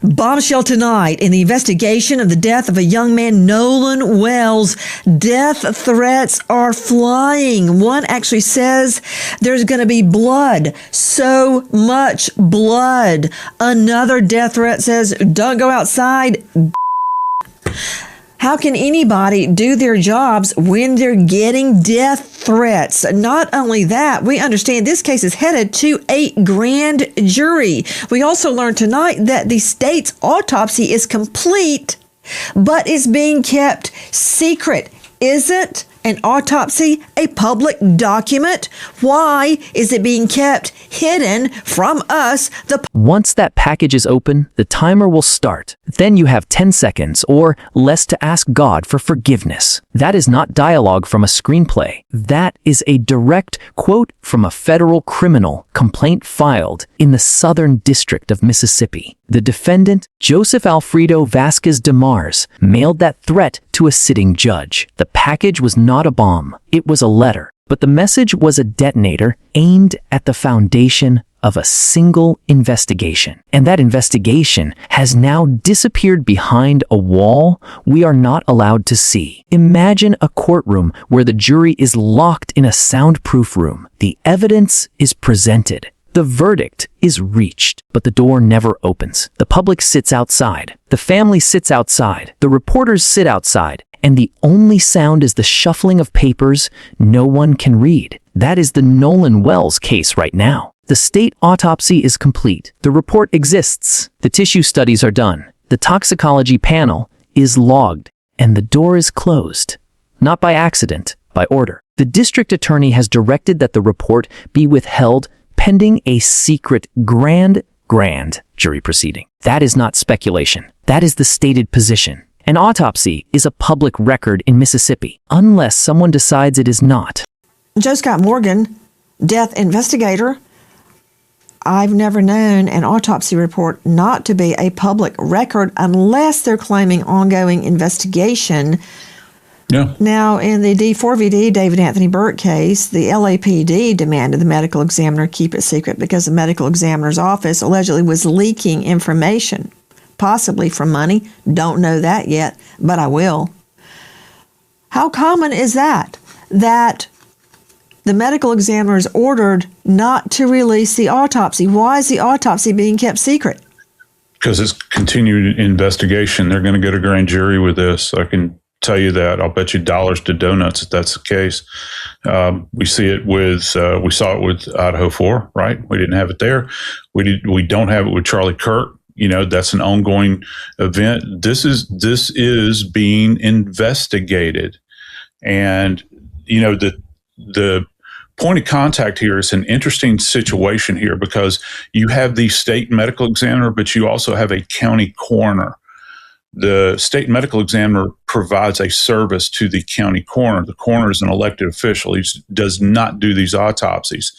Bombshell tonight in the investigation of the death of a young man, Nolan Wells. Death threats are flying. One actually says there's going to be blood, so much blood. Another death threat says, don't go outside. How can anybody do their jobs when they're getting death threats? Not only that, we understand this case is headed to a grand jury. We also learned tonight that the state's autopsy is complete, but is being kept secret. Isn't an autopsy a public document? Why is it being kept hidden from us, the Once that package is open, the timer will start. Then you have 10 seconds or less to ask God for forgiveness. That is not dialogue from a screenplay. That is a direct quote from a federal criminal complaint filed in the Southern District of Mississippi. The defendant, Joseph Alfredo Vasquez de Mars, mailed that threat to a sitting judge. The package was not a bomb. It was a letter. But the message was a detonator aimed at the foundation of a single investigation. And that investigation has now disappeared behind a wall we are not allowed to see. Imagine a courtroom where the jury is locked in a soundproof room. The evidence is presented. The verdict is reached, but the door never opens. The public sits outside. The family sits outside. The reporters sit outside. And the only sound is the shuffling of papers no one can read. That is the Nolan Wells case right now. The state autopsy is complete. The report exists. The tissue studies are done. The toxicology panel is logged. And the door is closed. Not by accident, by order. The district attorney has directed that the report be withheld pending a secret grand jury proceeding. That is not speculation. That is the stated position. An autopsy is a public record in Mississippi, unless someone decides it is not. Joe Scott Morgan, death investigator. I've never known an autopsy report not to be a public record unless they're claiming ongoing investigation. Yeah. Now, in the D4VD David Anthony Burt case, the LAPD demanded the medical examiner keep it secret because the medical examiner's office allegedly was leaking information, possibly for money. Don't know that yet, but I will. How common is that the medical examiner is ordered not to release the autopsy? Why is the autopsy being kept secret? Because it's continued investigation. They're going to go to grand jury with this. I can tell you that. I'll bet you dollars to donuts if that's the case. We see it with, we saw it with Idaho 4, right? We didn't have it there. We don't have it with Charlie Kirk. You know, that's an ongoing event. This is being investigated. And, you know, the point of contact here is an interesting situation here because you have the state medical examiner, but you also have a county coroner. The state medical examiner provides a service to the county coroner. The coroner is an elected official. He does not do these autopsies.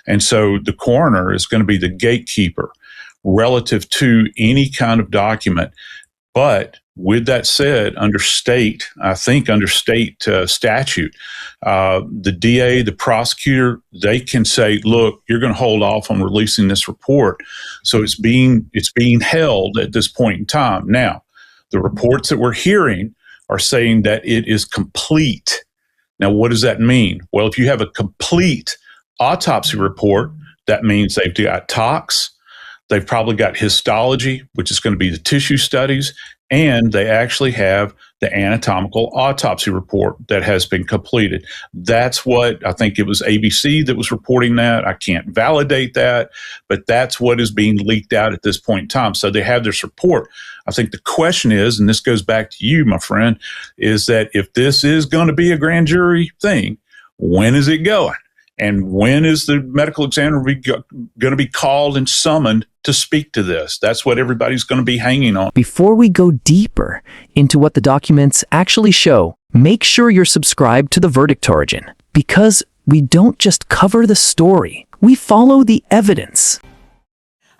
And so the coroner is going to be the gatekeeper relative to any kind of document. But with that said, under state statute, the DA, the prosecutor, they can say, look, you're going to hold off on releasing this report. So it's being held at this point in time. Now, the reports that we're hearing are saying that it is complete. Now, what does that mean? Well, if you have a complete autopsy report, that means they've got tox, they've probably got histology, which is going to be the tissue studies, and they actually have the anatomical autopsy report that has been completed. That's what, I think it was ABC that was reporting that. I can't validate that, but that's what is being leaked out at this point in time. So they have this report. I think the question is, and this goes back to you, my friend, is that if this is going to be a grand jury thing, when is it going? And when is the medical examiner going to be called and summoned to speak to this? That's what everybody's going to be hanging on. Before we go deeper into what the documents actually show, make sure you're subscribed to the VerdictOrigin, because we don't just cover the story, we follow the evidence.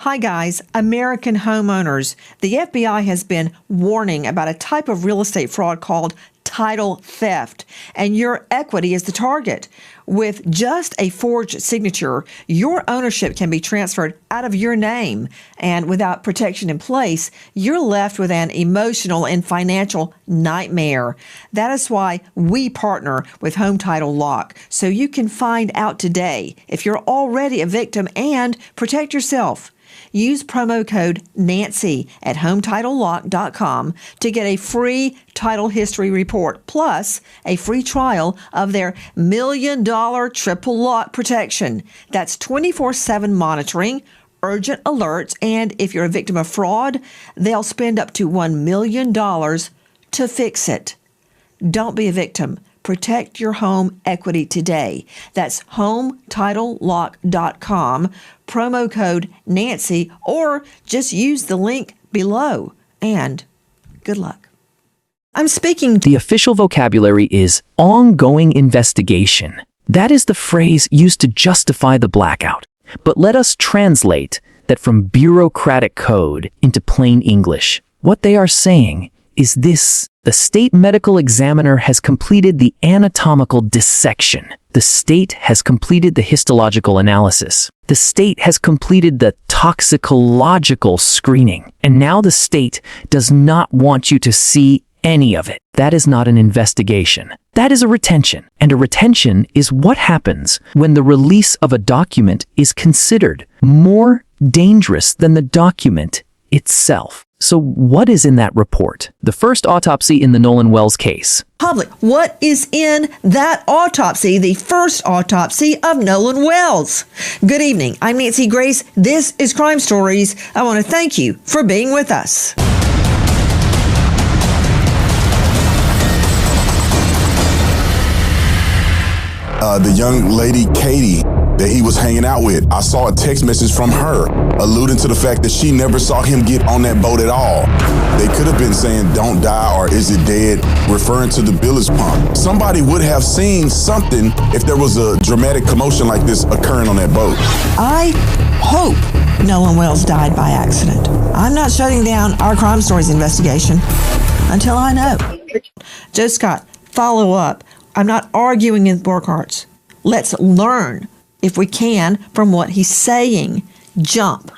Hi guys, American homeowners. The FBI has been warning about a type of real estate fraud called title theft, and your equity is the target. With just a forged signature, your ownership can be transferred out of your name, and without protection in place, you're left with an emotional and financial nightmare. That is why we partner with Home Title Lock, so you can find out today if you're already a victim and protect yourself. Use promo code Nancy at HometitleLock.com to get a free title history report plus a free trial of their $1 million triple lock protection. That's 24/7 monitoring, urgent alerts, and if you're a victim of fraud, they'll spend up to $1 million to fix it. Don't be a victim. Protect your home equity today. That's HometitleLock.com, promo code Nancy, or just use the link below. And good luck. I'm speaking. The official vocabulary is ongoing investigation. That is the phrase used to justify the blackout. But let us translate that from bureaucratic code into plain English. What they are saying is this: the state medical examiner has completed the anatomical dissection. The state has completed the histological analysis. The state has completed the toxicological screening. And now the state does not want you to see any of it. That is not an investigation. That is a retention. And a retention is what happens when the release of a document is considered more dangerous than the document itself. So what is in that report? The first autopsy in the Nolan Wells case. Public, what is in that autopsy, the first autopsy of Nolan Wells? Good evening. I'm Nancy Grace. This is Crime Stories. I want to thank you for being with us. The young lady, Katie, that he was hanging out with, I saw a text message from her alluding to the fact that she never saw him get on that boat at all. They could have been saying, "Don't die," or "Is it dead?" referring to the bilge pump. Somebody would have seen something if there was a dramatic commotion like this occurring on that boat. I hope Nolan Wells died by accident. I'm not shutting down our Crime Stories investigation until I know. Joe Scott, follow up. I'm not arguing with Burkhart's. Let's learn, if we can, from what he's saying. Jump.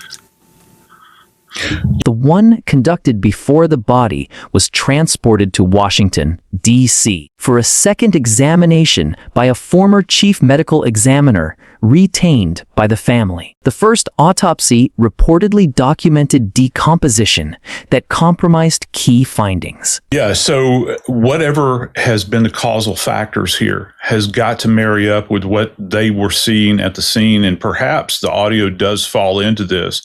The one conducted before the body was transported to Washington, D.C. for a second examination by a former chief medical examiner retained by the family. The first autopsy reportedly documented decomposition that compromised key findings. Yeah, so whatever has been the causal factors here has got to marry up with what they were seeing at the scene, and perhaps the audio does fall into this.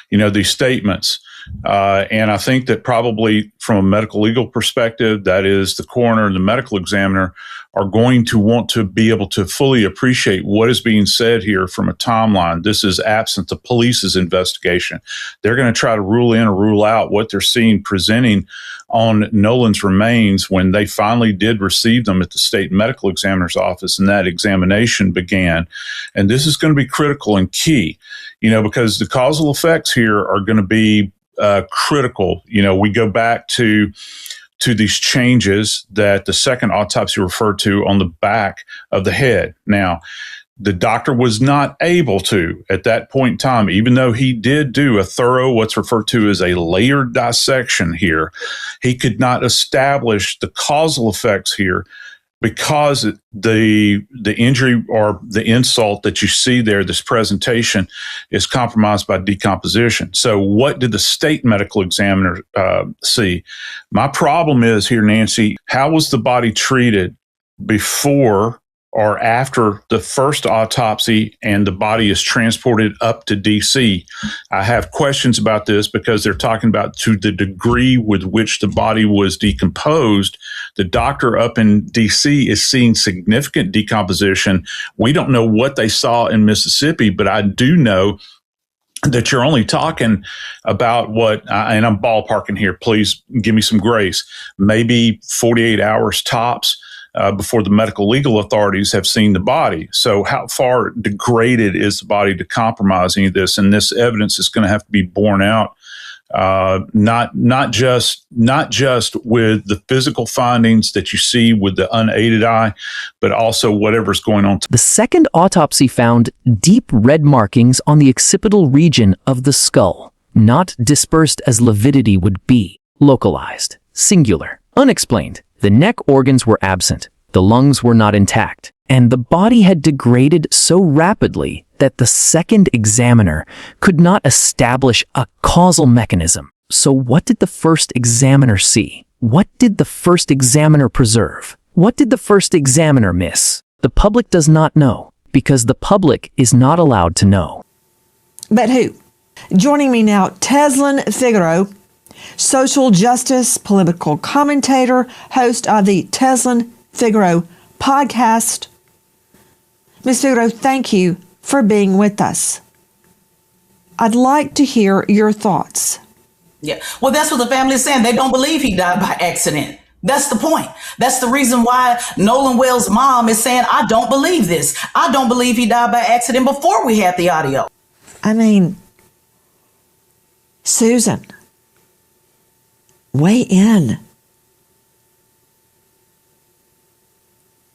You know, these statements. And I think that probably from a medical legal perspective, that is the coroner and the medical examiner are going to want to be able to fully appreciate what is being said here from a timeline. This is absent the police's investigation. They're going to try to rule in or rule out what they're seeing presenting on Nolan's remains when they finally did receive them at the state medical examiner's office and that examination began. And this is going to be critical and key, you know, because the causal effects here are going to be critical. You know, we go back to these changes that the second autopsy referred to on the back of the head. Now, the doctor was not able to, at that point in time, even though he did do a thorough, what's referred to as a layered dissection here, he could not establish the causal effects here because the injury or the insult that you see there, this presentation, is compromised by decomposition. So what did the state medical examiner see? My problem is here, Nancy, how was the body treated before or after the first autopsy and the body is transported up to D.C.? I have questions about this because they're talking about to the degree with which the body was decomposed. The doctor up in D.C. is seeing significant decomposition. We don't know what they saw in Mississippi, but I do know that you're only talking about what, and I'm ballparking here, please give me some grace, maybe 48 hours tops. before the medical legal authorities have seen the body. So how far degraded is the body to compromise any of this? And this evidence is going to have to be borne out, not just with the physical findings that you see with the unaided eye, but also whatever's going on. The second autopsy found deep red markings on the occipital region of the skull, not dispersed as lividity would be, localized, singular, unexplained. The neck organs were absent, the lungs were not intact, and the body had degraded so rapidly that the second examiner could not establish a causal mechanism. So what did the first examiner see? What did the first examiner preserve? What did the first examiner miss? The public does not know, because the public is not allowed to know. But who? Joining me now, Teslin Figaro, social justice, political commentator, host of the Teslin Figaro podcast. Ms. Figaro, thank you for being with us. I'd like to hear your thoughts. Yeah, well, that's what the family is saying. They don't believe he died by accident. That's the point. That's the reason why Nolan Wells' mom is saying, I don't believe this. I don't believe he died by accident before we had the audio. I mean, Susan, weigh in.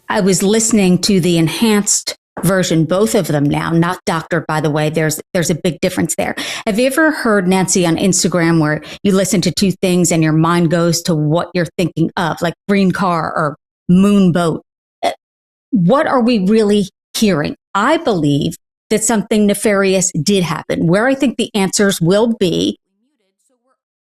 I was listening to the enhanced version, both of them now, not doctored, by the way. There's a big difference there. Have you ever heard, Nancy, on Instagram where you listen to two things and your mind goes to what you're thinking of, like green car or moon boat? What are we really hearing? I believe that something nefarious did happen. Where I think the answers will be,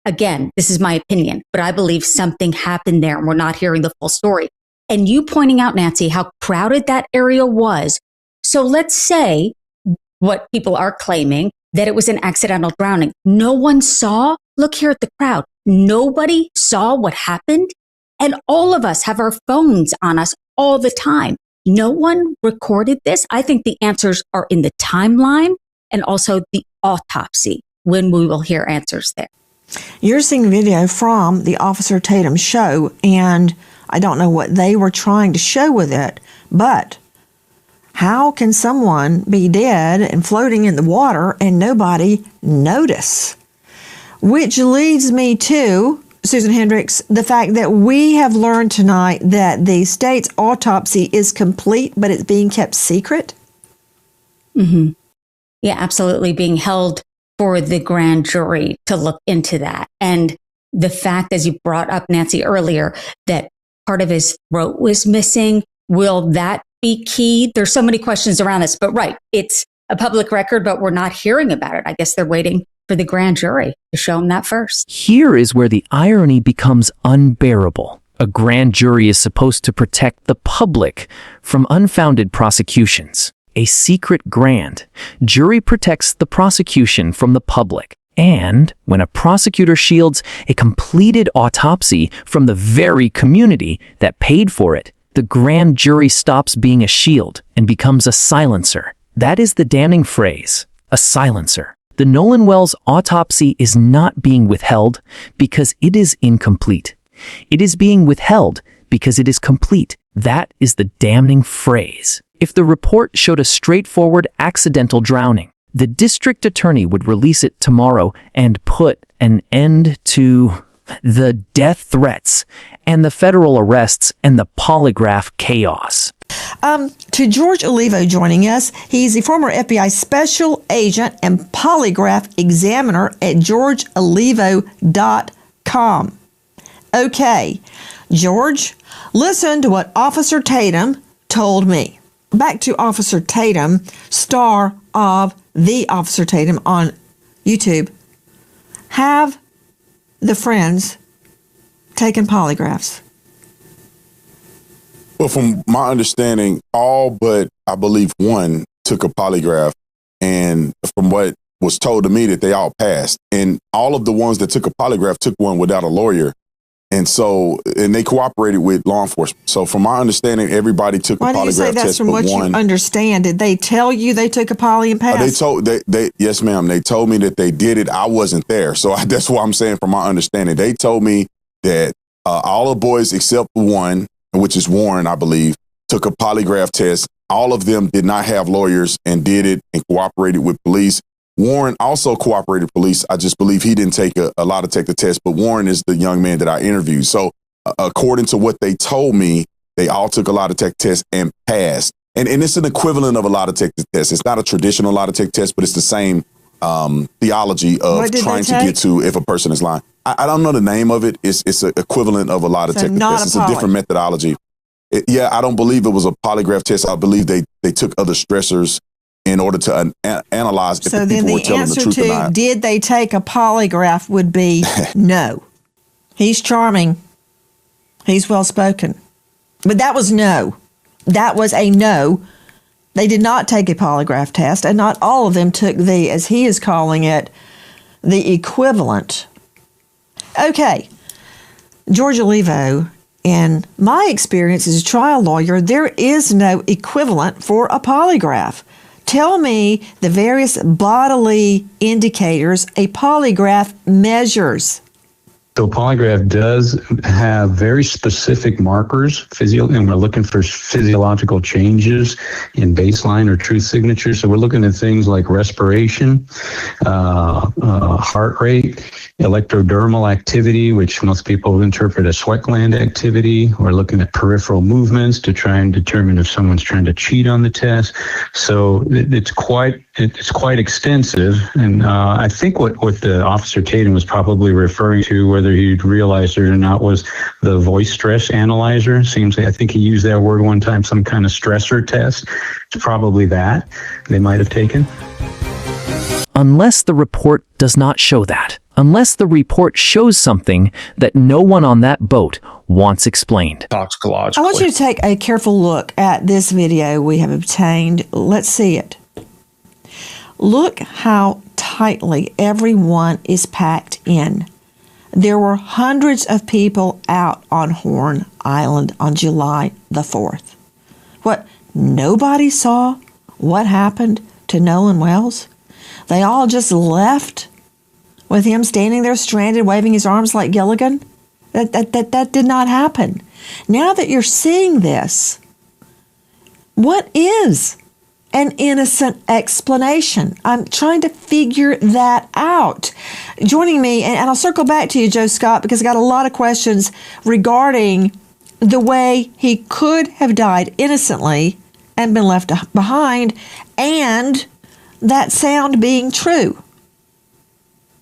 again, this is my opinion, but I believe something happened there and we're not hearing the full story. And you pointing out, Nancy, how crowded that area was. So let's say what people are claiming, that it was an accidental drowning. No one saw. Look here at the crowd. Nobody saw what happened. And all of us have our phones on us all the time. No one recorded this. I think the answers are in the timeline and also the autopsy, when we will hear answers there. You're seeing video from the Officer Tatum show, and I don't know what they were trying to show with it, but how can someone be dead and floating in the water and nobody notice? Which leads me to, Susan Hendricks, the fact that we have learned tonight that the state's autopsy is complete, but it's being kept secret. Mm-hmm. Yeah, absolutely. Being held for the grand jury to look into that. And the fact, as you brought up, Nancy, earlier, that part of his throat was missing, will that be key? There's so many questions around this, but right, it's a public record, but we're not hearing about it. I guess they're waiting for the grand jury to show them that first. Here is where the irony becomes unbearable. A grand jury is supposed to protect the public from unfounded prosecutions. A secret grand jury protects the prosecution from the public. And when a prosecutor shields a completed autopsy from the very community that paid for it, the grand jury stops being a shield and becomes a silencer. That is the damning phrase, a silencer. The Nolan Wells autopsy is not being withheld because it is incomplete. It is being withheld because it is complete. That is the damning phrase. If the report showed a straightforward accidental drowning, the district attorney would release it tomorrow and put an end to the death threats and the federal arrests and the polygraph chaos. To George Olivo joining us. He's the former FBI special agent and polygraph examiner at georgeolivo.com. Okay, George, listen to what Officer Tatum told me. Back to Officer Tatum, star of The Officer Tatum on YouTube. Have the friends taken polygraphs? Well, from my understanding, all but I believe one took a polygraph, and from what was told to me, that they all passed. And all of the ones that took a polygraph took one without a lawyer. And they cooperated with law enforcement. So from my understanding, everybody took a polygraph test. Why do you say that's from what you understand? Did they tell you they took a poly and passed? Yes, ma'am. They told me that they did it. I wasn't there. So that's what I'm saying from my understanding. They told me that all the boys except one which is Warren, I believe, took a polygraph test. All of them did not have lawyers and did it and cooperated with police. Warren also cooperated with police. I just believe he didn't take a lie detector test, but Warren is the young man that I interviewed. So according to what they told me, they all took a lie detector test and passed. And it's an equivalent of a lie detector test. It's not a traditional lie detector test, but it's the same theology of trying to get to if a person is lying. I don't know the name of it. It's an equivalent of a lie detector test. It's a different methodology. I don't believe it was a polygraph test. I believe they took other stressors in order to analyze if the people were telling the truth or not. So then the answer to did they take a polygraph would be no. He's charming. He's well-spoken. But that was no. That was a no. They did not take a polygraph test, and not all of them took the, as he is calling it, the equivalent. Okay. Georgia Levo, in my experience as a trial lawyer, there is no equivalent for a polygraph. Tell me the various bodily indicators a polygraph measures. So a polygraph does have very specific markers, and we're looking for physiological changes in baseline or truth signature. So we're looking at things like respiration, heart rate, electrodermal activity, which most people interpret as sweat gland activity. We're looking at peripheral movements to try and determine if someone's trying to cheat on the test. So it's quite extensive. And I think what the Officer Tatum was probably referring to, whether he realized it or not, was the voice stress analyzer. I think he used that word one time, some kind of stressor test. It's probably that they might have taken. Unless the report does not show that. Unless the report shows something that no one on that boat wants explained. Toxicologically. I want you to take a careful look at this video we have obtained. Let's see it. Look how tightly everyone is packed in. There were hundreds of people out on Horn Island on July the 4th. What, nobody saw what happened to Nolan Wells? They all just left with him standing there stranded, waving his arms like Gilligan? That did not happen. Now that you're seeing this, what is an innocent explanation? I'm trying to figure that out. Joining me, and I'll circle back to you, Joe Scott, because I got a lot of questions regarding the way he could have died innocently and been left behind, and that sound being true.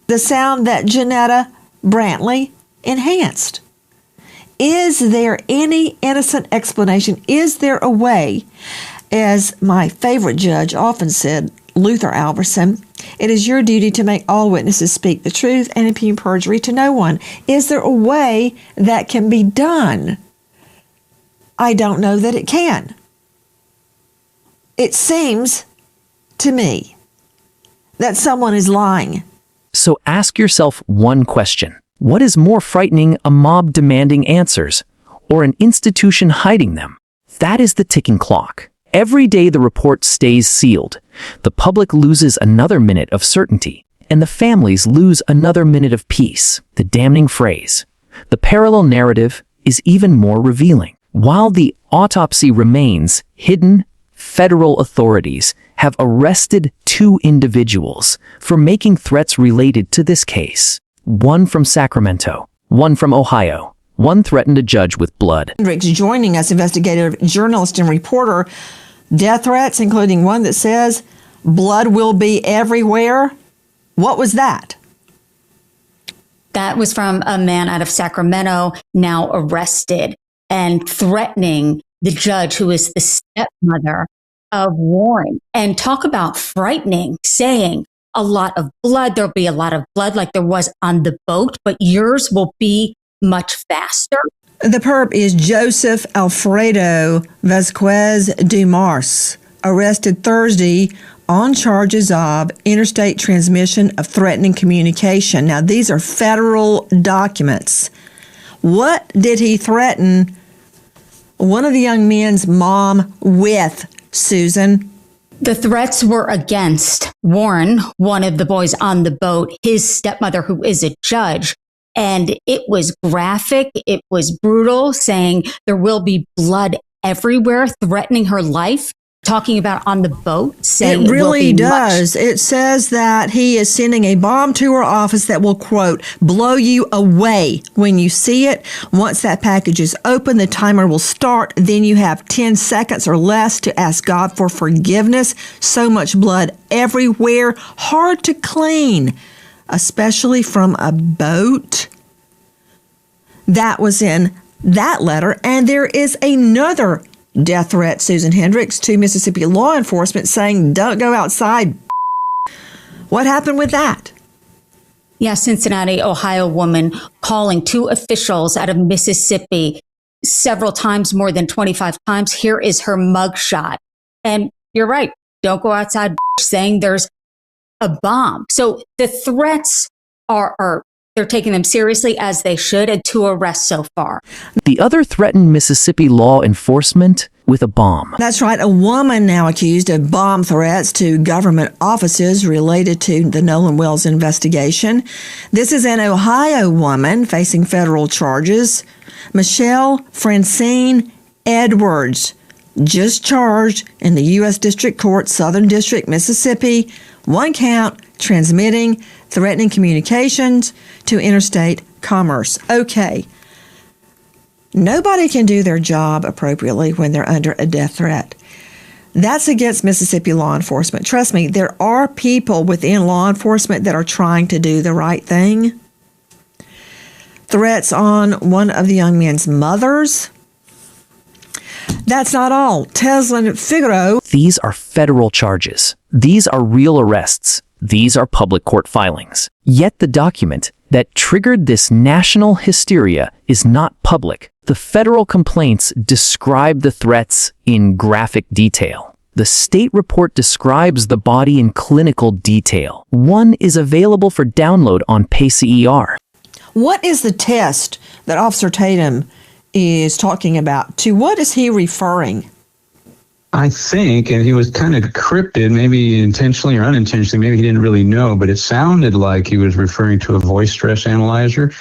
The sound that Janetta Brantley enhanced. Is there any innocent explanation? Is there a way, as my favorite judge often said, Luther Alverson, it is your duty to make all witnesses speak the truth and impugn perjury to no one. Is there a way that can be done? I don't know that it can. It seems to me that someone is lying. So ask yourself one question. What is more frightening, a mob demanding answers or an institution hiding them? That is the ticking clock. Every day the report stays sealed, the public loses another minute of certainty, and the families lose another minute of peace. The damning phrase. The parallel narrative is even more revealing. While the autopsy remains hidden, federal authorities have arrested 2 individuals for making threats related to this case. One from Sacramento, one from Ohio. One threatened a judge with blood. Hendricks joining us, investigative journalist and reporter. Death threats, including one that says, blood will be everywhere. What was that? That was from a man out of Sacramento, now arrested and threatening the judge who is the stepmother of Warren. And talk about frightening, saying a lot of blood. There'll be a lot of blood like there was on the boat, but yours will be much faster. The perp is Joseph Alfredo Vasquez Dumars, arrested Thursday on charges of interstate transmission of threatening communication. Now, these are federal documents. What did he threaten one of the young men's mom with, Susan? The threats were against Warren, one of the boys on the boat, his stepmother, who is a judge, And it was graphic. It was brutal, saying there will be blood everywhere, threatening her life, talking about on the boat, saying it really does. It says that he is sending a bomb to her office that will, quote, blow you away when you see it. Once that package is open, the timer will start. Then you have 10 seconds or less to ask God for forgiveness. So much blood everywhere. Hard to clean, especially from a boat. That was in that letter. And there is another death threat, Susan Hendricks, to Mississippi law enforcement saying, don't go outside. What happened with that? Yeah, Cincinnati, Ohio woman calling 2 officials out of Mississippi several times, more than 25 times. Here is her mugshot. And you're right. Don't go outside, saying there's a bomb. So the threats are they're taking them seriously, as they should, and 2 arrests so far. The other threatened Mississippi law enforcement with a bomb. That's right. A woman now accused of bomb threats to government offices related to the Nolan Wells investigation. This is an Ohio woman facing federal charges. Michelle Francine Edwards, just charged in the U.S. District Court, Southern District, Mississippi. 1 count, transmitting threatening communications to interstate commerce. Okay. Nobody can do their job appropriately when they're under a death threat. That's against Mississippi law enforcement. Trust me, there are people within law enforcement that are trying to do the right thing. Threats on one of the young men's mothers. That's not all. Teslin Figaro. These are federal charges. These are real arrests. These are public court filings. Yet the document that triggered this national hysteria is not public. The federal complaints describe the threats in graphic detail. The state report describes the body in clinical detail. One is available for download on PayCER. What is the test that Officer Tatum is talking about? To what is he referring? I think, and he was kind of cryptic, maybe intentionally or unintentionally, maybe he didn't really know, but it sounded like he was referring to a voice stress analyzer.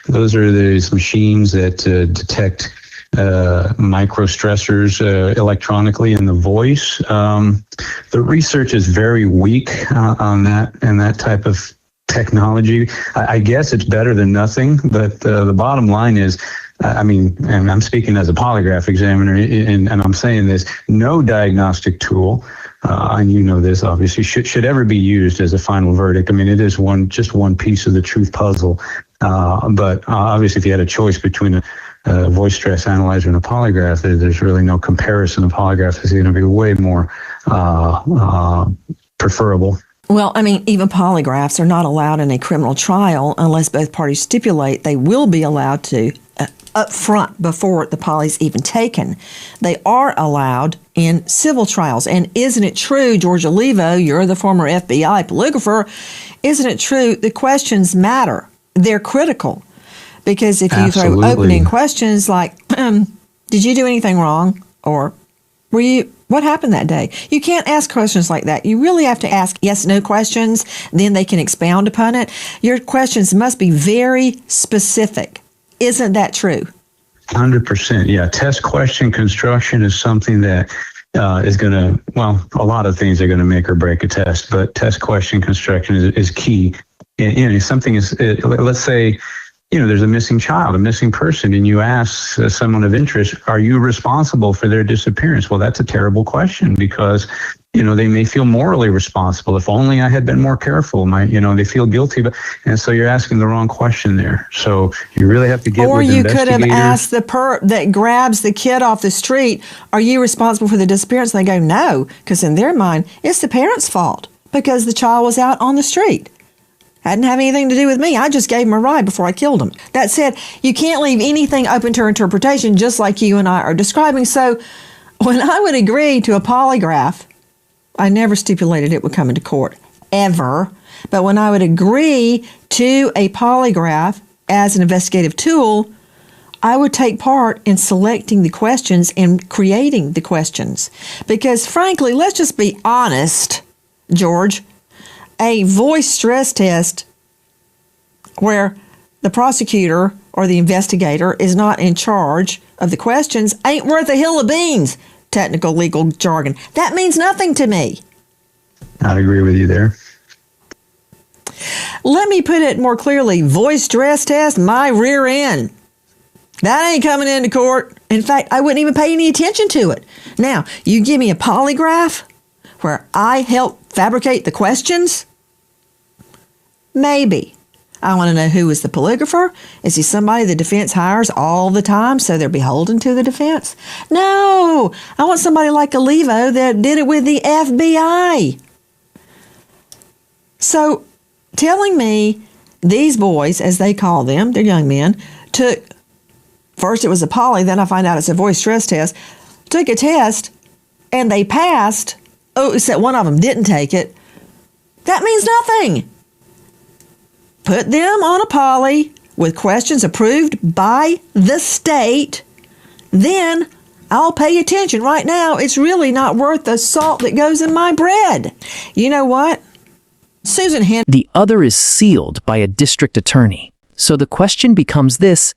Those are these machines that detect microstressors electronically in the voice. The research is very weak on that and that type of technology. I guess it's better than nothing, but the bottom line is, and I'm speaking as a polygraph examiner, and I'm saying this, no diagnostic tool, and you know this obviously, should ever be used as a final verdict. I mean, it is just one piece of the truth puzzle. But obviously, if you had a choice between a voice stress analyzer and a polygraph, there's really no comparison. A polygraph is going to be way more preferable. Well, I mean, even polygraphs are not allowed in a criminal trial unless both parties stipulate they will be allowed to up front before the poly's even taken. They are allowed in civil trials. And isn't it true, Georgia Levo, you're the former FBI polygrapher, isn't it true the questions matter? They're critical. Because if you throw opening questions like, did you do anything wrong? Or what happened that day? You can't ask questions like that. You really have to ask yes/no questions. Then they can expound upon it. Your questions must be very specific. Isn't that true? 100%. Yeah. Test question construction is something that is going to, a lot of things are going to make or break a test, but test question construction is key. And, if something is, let's say, there's a missing child, a missing person, and you ask someone of interest, are you responsible for their disappearance? Well, that's a terrible question because, they may feel morally responsible. If only I had been more careful, they feel guilty. And so you're asking the wrong question there. So you really have to get with investigators. Or you could have asked the perp that grabs the kid off the street, are you responsible for the disappearance? And they go, no, because in their mind, it's the parents' fault because the child was out on the street. Hadn't have anything to do with me. I just gave him a ride before I killed him. That said, you can't leave anything open to interpretation, just like you and I are describing. So when I would agree to a polygraph, I never stipulated it would come into court, ever. But when I would agree to a polygraph as an investigative tool, I would take part in selecting the questions and creating the questions. Because frankly, let's just be honest, George, a voice stress test where the prosecutor or the investigator is not in charge of the questions ain't worth a hill of beans, technical legal jargon. That means nothing to me. I'd agree with you there. Let me put it more clearly. Voice stress test, my rear end. That ain't coming into court. In fact, I wouldn't even pay any attention to it. Now, you give me a polygraph where I help fabricate the questions? Maybe. I want to know who is the polygrapher. Is he somebody the defense hires all the time so they're beholden to the defense? No, I want somebody like Alivo that did it with the FBI. So telling me these boys, as they call them, they're young men, took, first it was a poly, then I find out it's a voice stress test, took a test and they passed. Oh, except one of them didn't take it. That means nothing. Put them on a poly with questions approved by the state. Then I'll pay attention. Right now, it's really not worth the salt that goes in my bread. You know what? Susan Hen. The other is sealed by a district attorney. So the question becomes this: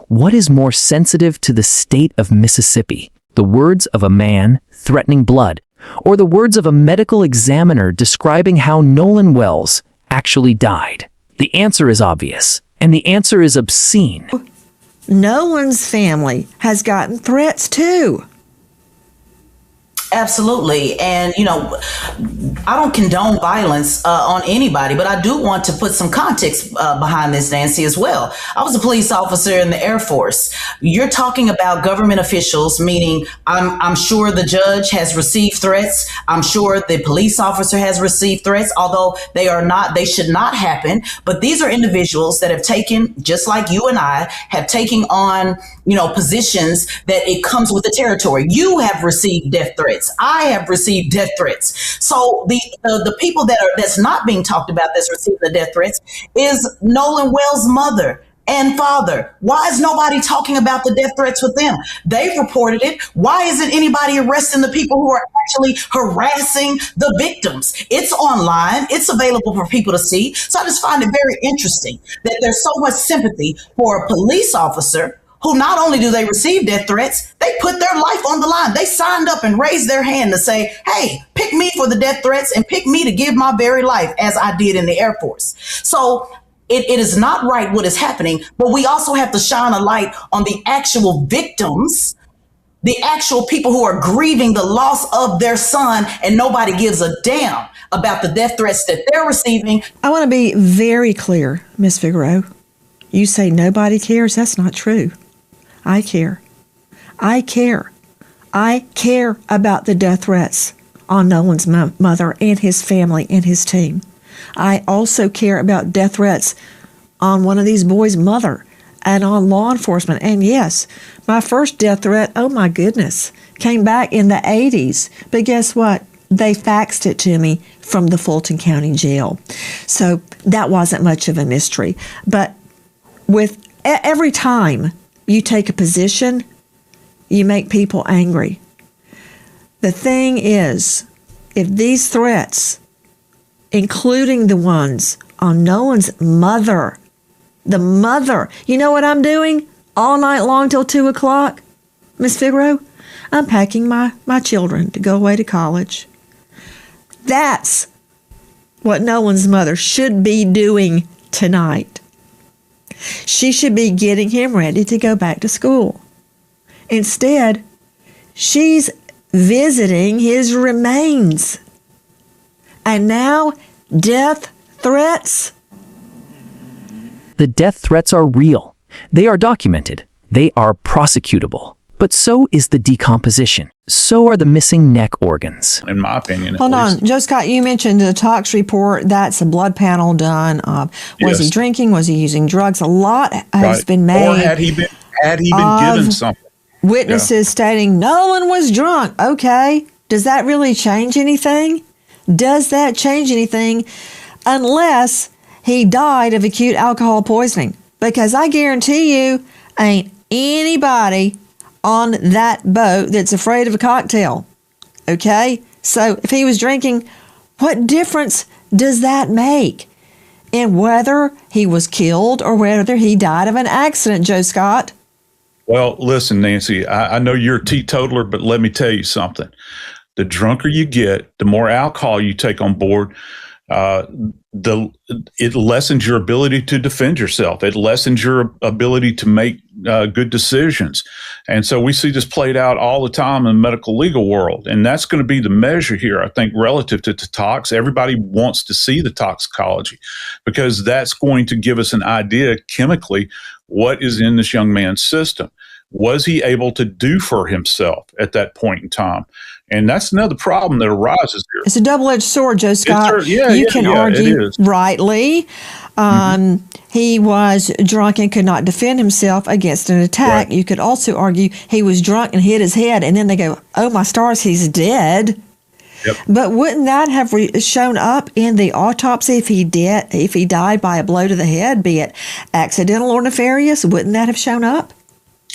what is more sensitive to the state of Mississippi? The words of a man threatening blood, or the words of a medical examiner describing how Nolan Wells actually died? The answer is obvious, and the answer is obscene. Nolan's family has gotten threats too. Absolutely. And, you know, I don't condone violence on anybody, but I do want to put some context behind this, Nancy, as well. I was a police officer in the Air Force. You're talking about government officials, meaning I'm sure the judge has received threats. I'm sure the police officer has received threats, although they should not happen. But these are individuals that have taken, just like you and I, have taken on, you know, positions that it comes with the territory. You have received death threats. I have received death threats. So the people that's not being talked about that's receiving the death threats is Nolan Wells' mother and father. Why is nobody talking about the death threats with them? They've reported it. Why isn't anybody arresting the people who are actually harassing the victims? It's online. It's available for people to see. So I just find it very interesting that there's so much sympathy for a police officer who not only do they receive death threats, they put their life on the line. They signed up and raised their hand to say, hey, pick me for the death threats and pick me to give my very life, as I did in the Air Force. So it is not right what is happening, but we also have to shine a light on the actual victims, the actual people who are grieving the loss of their son, and nobody gives a damn about the death threats that they're receiving. I want to be very clear, Ms. Figueroa. You say nobody cares. That's not true. I care. I care. I care about the death threats on Nolan's mother and his family and his team. I also care about death threats on one of these boys' mother and on law enforcement. And yes, my first death threat, oh my goodness, came back in the 80s. But guess what? They faxed it to me from the Fulton County Jail. So that wasn't much of a mystery. But with every time you take a position, you make people angry. The thing is, if these threats, including the ones on Nolan's mother, the mother, you know what I'm doing all night long till 2 o'clock, Miss Figueroa? I'm packing my children to go away to college. That's what Nolan's mother should be doing tonight. She should be getting him ready to go back to school. Instead, she's visiting his remains. And now, death threats? The death threats are real. They are documented. They are prosecutable. But so is the decomposition. So are the missing neck organs. In my opinion. Hold on. Joe Scott, you mentioned the tox report. That's a blood panel done. Was he drinking? Was he using drugs? A lot has been made. Or had he been given something? Witnesses stating Nolan was drunk. Okay. Does that really change anything? Does that change anything? Unless he died of acute alcohol poisoning. Because I guarantee you, ain't anybody on that boat that's afraid of a cocktail. Okay? So if he was drinking, what difference does that make? in whether he was killed or whether he died of an accident, Joe Scott? Well, listen, Nancy, I know you're a teetotaler, but let me tell you something. The drunker you get, the more alcohol you take on board, it lessens your ability to defend yourself. It lessens your ability to make good decisions. And so we see this played out all the time in the medical legal world. And that's going to be the measure here, I think, relative to tox. Everybody wants to see the toxicology because that's going to give us an idea chemically what is in this young man's system. Was he able to do for himself at that point in time? And that's another problem that arises here. It's a double-edged sword, Joe Scott. You can argue rightly. He was drunk and could not defend himself against an attack. Right. You could also argue he was drunk and hit his head, and then they go, oh, my stars, he's dead. Yep. But wouldn't that have shown up in the autopsy if he died by a blow to the head, be it accidental or nefarious? Wouldn't that have shown up?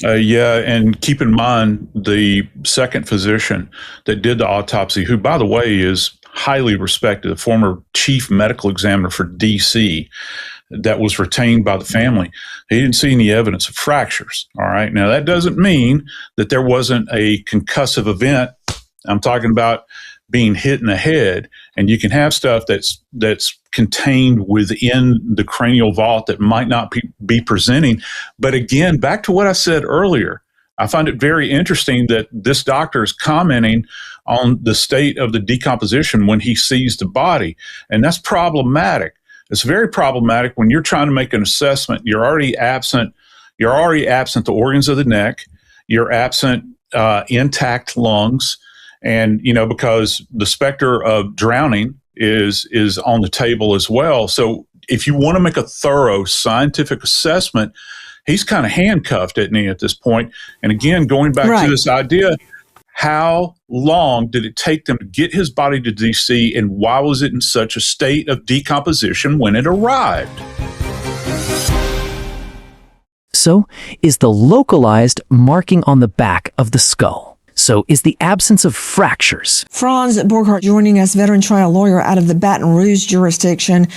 Yeah, and keep in mind the second physician that did the autopsy, who, by the way, is highly respected, the former chief medical examiner for D.C., that was retained by the family. He didn't see any evidence of fractures. All right. Now, that doesn't mean that there wasn't a concussive event. I'm talking about being hit in the head, and you can have stuff that's contained within the cranial vault that might not be presenting. But again, back to what I said earlier, I find it very interesting that this doctor is commenting on the state of the decomposition when he sees the body, and that's problematic. It's very problematic when you're trying to make an assessment. You're already absent the organs of the neck. You're absent intact lungs. And, because the specter of drowning is on the table as well. So if you want to make a thorough scientific assessment, he's kind of handcuffed, isn't he, at this point? And again, going back to this idea, how long did it take them to get his body to DC, and why was it in such a state of decomposition when it arrived? So, is the localized marking on the back of the skull? So, is the absence of fractures? Franz Borghardt joining us, veteran trial lawyer out of the Baton Rouge jurisdiction.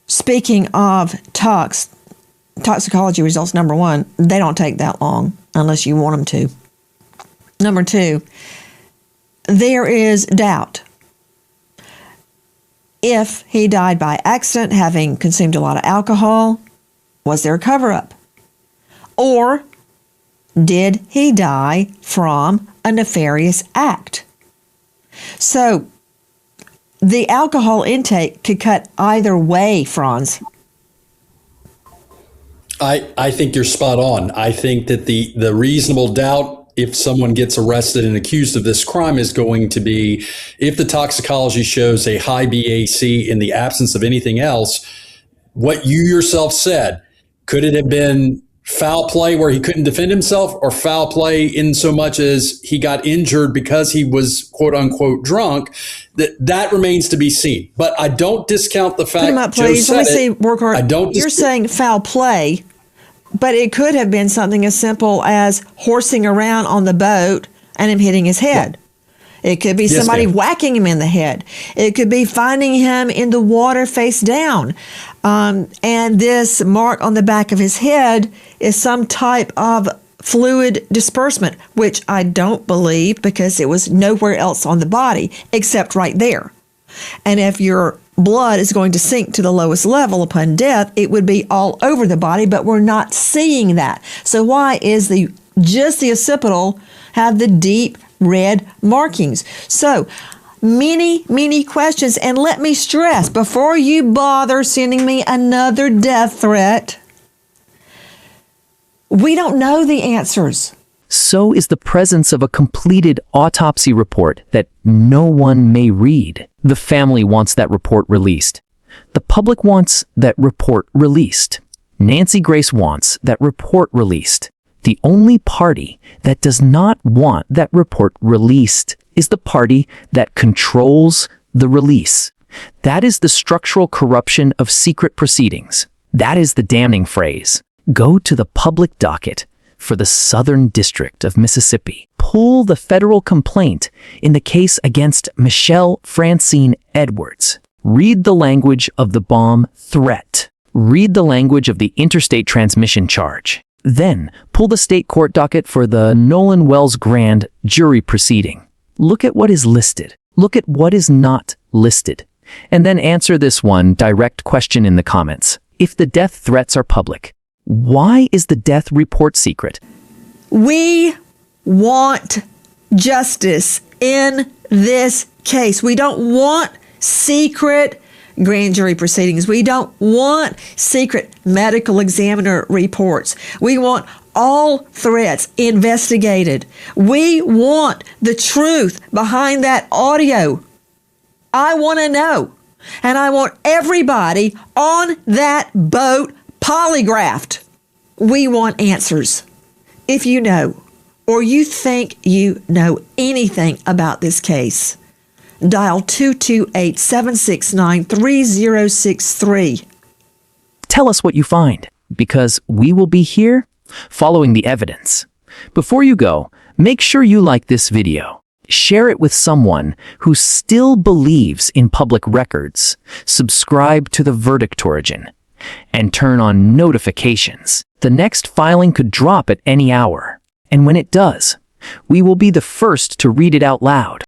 Speaking of toxicology results, number one, they don't take that long unless you want them to. Number two, there is doubt. If he died by accident, having consumed a lot of alcohol, was there a cover-up? Or did he die from a nefarious act? So the alcohol intake could cut either way, Franz. I think you're spot on. I think that the reasonable doubt, if someone gets arrested and accused of this crime, is going to be if the toxicology shows a high BAC in the absence of anything else. What you yourself said, could it have been foul play where he couldn't defend himself, or foul play in so much as he got injured because he was quote unquote drunk? That remains to be seen. But I don't discount the fact. Put him up, please. Let me see, Borghardt. You're saying foul play, but it could have been something as simple as horsing around on the boat and him hitting his head. Yeah. It could be somebody whacking him in the head. It could be finding him in the water face down. And this mark on the back of his head is some type of fluid disbursement, which I don't believe, because it was nowhere else on the body except right there. And if your blood is going to sink to the lowest level upon death, it would be all over the body, but we're not seeing that. So why is just the occipital have the deep red markings? So many questions. And let me stress, before you bother sending me another death threat, we don't know the answers. So is the presence of a completed autopsy report that no one may read. The family wants that report released. The public wants that report released. Nancy Grace wants that report released. The only party that does not want that report released is the party that controls the release. That is the structural corruption of secret proceedings. That is the damning phrase. Go to the public docket for the Southern District of Mississippi. Pull the federal complaint in the case against Michelle Francine Edwards. Read the language of the bomb threat. Read the language of the interstate transmission charge. Then, pull the state court docket for the Nolan Wells grand jury proceeding. Look at what is listed. Look at what is not listed. And then answer this one direct question in the comments. If the death threats are public, why is the death report secret? We want justice in this case. We don't want secret grand jury proceedings. We don't want secret medical examiner reports. We want all threats investigated. We want the truth behind that audio. I want to know. And I want everybody on that boat polygraphed. We want answers. If you know, or you think you know anything about this case, dial 228-769-3063. Tell us what you find, because we will be here following the evidence. Before you go, make sure you like this video. Share it with someone who still believes in public records. Subscribe to the VerdictOrigin and turn on notifications. The next filing could drop at any hour. And when it does, we will be the first to read it out loud.